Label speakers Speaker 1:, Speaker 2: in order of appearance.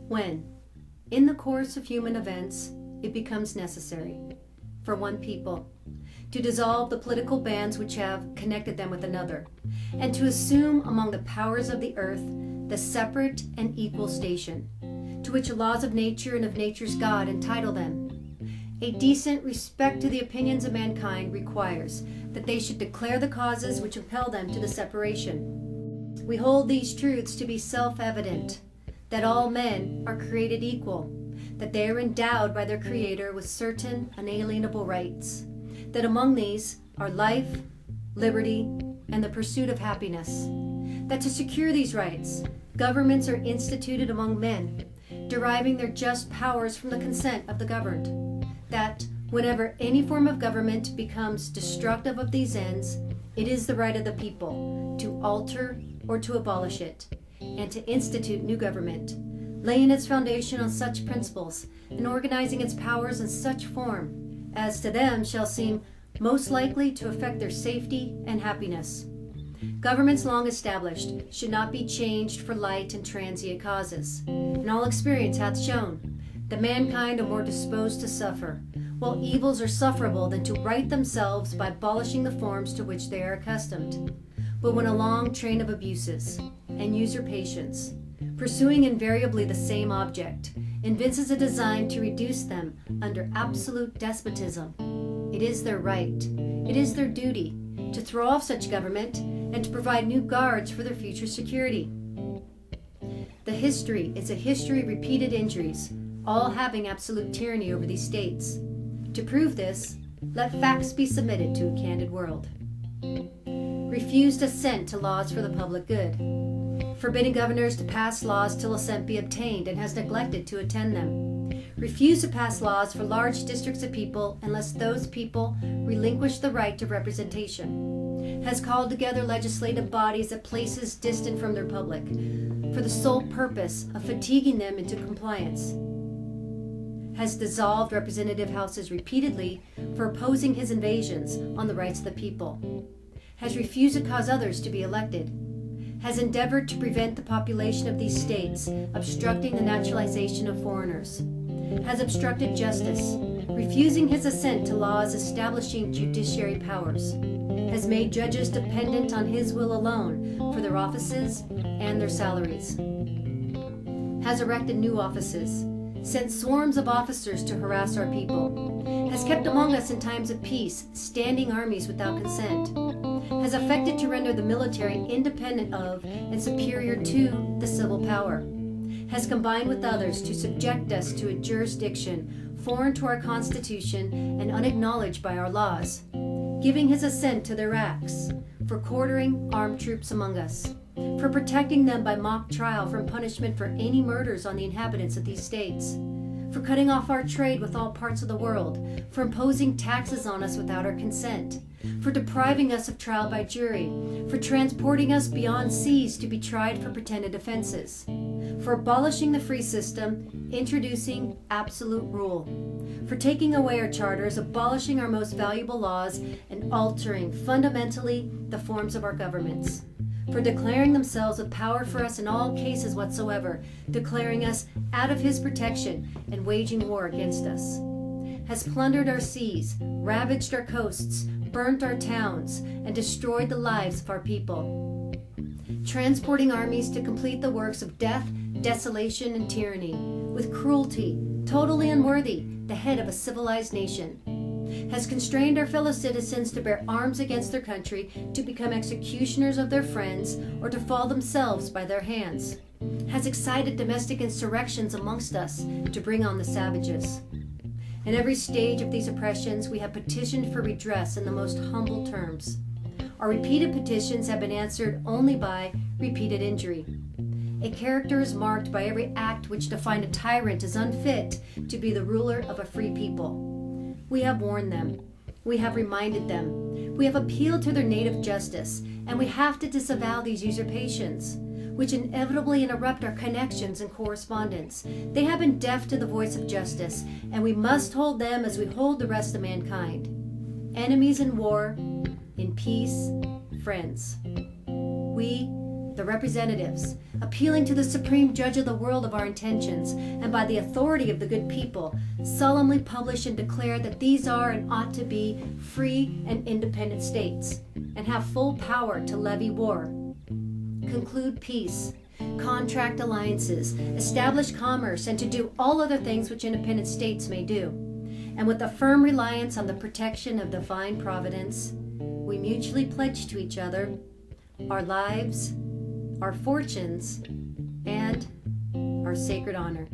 Speaker 1: When, in the course of human events, it becomes necessary for one people to dissolve the political bands which have connected them with another, and to assume among the powers of the earth the separate and equal station to which laws of nature and of nature's God entitle them. A decent respect to the opinions of mankind requires that they should declare the causes which impel them to the separation. We hold these truths to be self-evident, that all men are created equal, that they are endowed by their Creator with certain unalienable rights, that among these are life, liberty, and the pursuit of happiness, that to secure these rights, governments are instituted among men, deriving their just powers from the consent of the governed, that whenever any form of government becomes destructive of these ends, it is the right of the people to alter or to abolish it, and to institute new government, laying its foundation on such principles and organizing its powers in such form as to them shall seem most likely to affect their safety and happiness. Governments long established should not be changed for light and transient causes, and all experience hath shown that mankind are more disposed to suffer, while evils are sufferable, than to right themselves by abolishing the forms to which they are accustomed. But when a long train of abuses and usurpations, pursuing invariably the same object, evinces a design to reduce them under absolute despotism, it is their right, it is their duty, to throw off such government and to provide new guards for their future security. The history is a history of repeated injuries, all having absolute tyranny over these states. To prove this, let facts be submitted to a candid world. Refused assent to laws for the public good, forbidding governors to pass laws till assent be obtained, and has neglected to attend them. Refused to pass laws for large districts of people unless those people relinquish the right of representation. Has called together legislative bodies at places distant from their public for the sole purpose of fatiguing them into compliance. Has dissolved representative houses repeatedly for opposing his invasions on the rights of the people. Has refused to cause others to be elected. Has endeavored to prevent the population of these states obstructing the naturalization of foreigners. Has obstructed justice, refusing his assent to laws establishing judiciary powers. Has made judges dependent on his will alone for their offices and their salaries. Has erected new offices, sent swarms of officers to harass our people, has kept among us in times of peace standing armies without consent, has affected to render the military independent of and superior to the civil power, has combined with others to subject us to a jurisdiction foreign to our Constitution and unacknowledged by our laws, giving his assent to their acts, for quartering armed troops among us, for protecting them by mock trial from punishment for any murders on the inhabitants of these states, for cutting off our trade with all parts of the world, for imposing taxes on us without our consent, for depriving us of trial by jury, for transporting us beyond seas to be tried for pretended offenses, for abolishing the free system, introducing absolute rule, for taking away our charters, abolishing our most valuable laws, and altering fundamentally the forms of our governments, for declaring themselves with power for us in all cases whatsoever, declaring us out of his protection and waging war against us, has plundered our seas, ravaged our coasts, burnt our towns, and destroyed the lives of our people, transporting armies to complete the works of death, desolation, and tyranny, with cruelty, totally unworthy the head of a civilized nation, has constrained our fellow citizens to bear arms against their country, to become executioners of their friends, or to fall themselves by their hands, has excited domestic insurrections amongst us to bring on the savages. In every stage of these oppressions, we have petitioned for redress in the most humble terms. Our repeated petitions have been answered only by repeated injury. A character is marked by every act which defined a tyrant as unfit to be the ruler of a free people. We have warned them. We have reminded them. We have appealed to their native justice, and we have to disavow these usurpations, which inevitably interrupt our connections and correspondence. They have been deaf to the voice of justice, and we must hold them as we hold the rest of mankind. Enemies in war, in peace, friends. We, the representatives, appealing to the supreme judge of the world of our intentions, and by the authority of the good people, solemnly publish and declare that these are and ought to be free and independent states, and have full power to levy war, conclude peace, contract alliances, establish commerce, and to do all other things which independent states may do. And with a firm reliance on the protection of divine providence, we mutually pledge to each other our lives, our fortunes, and our sacred honor.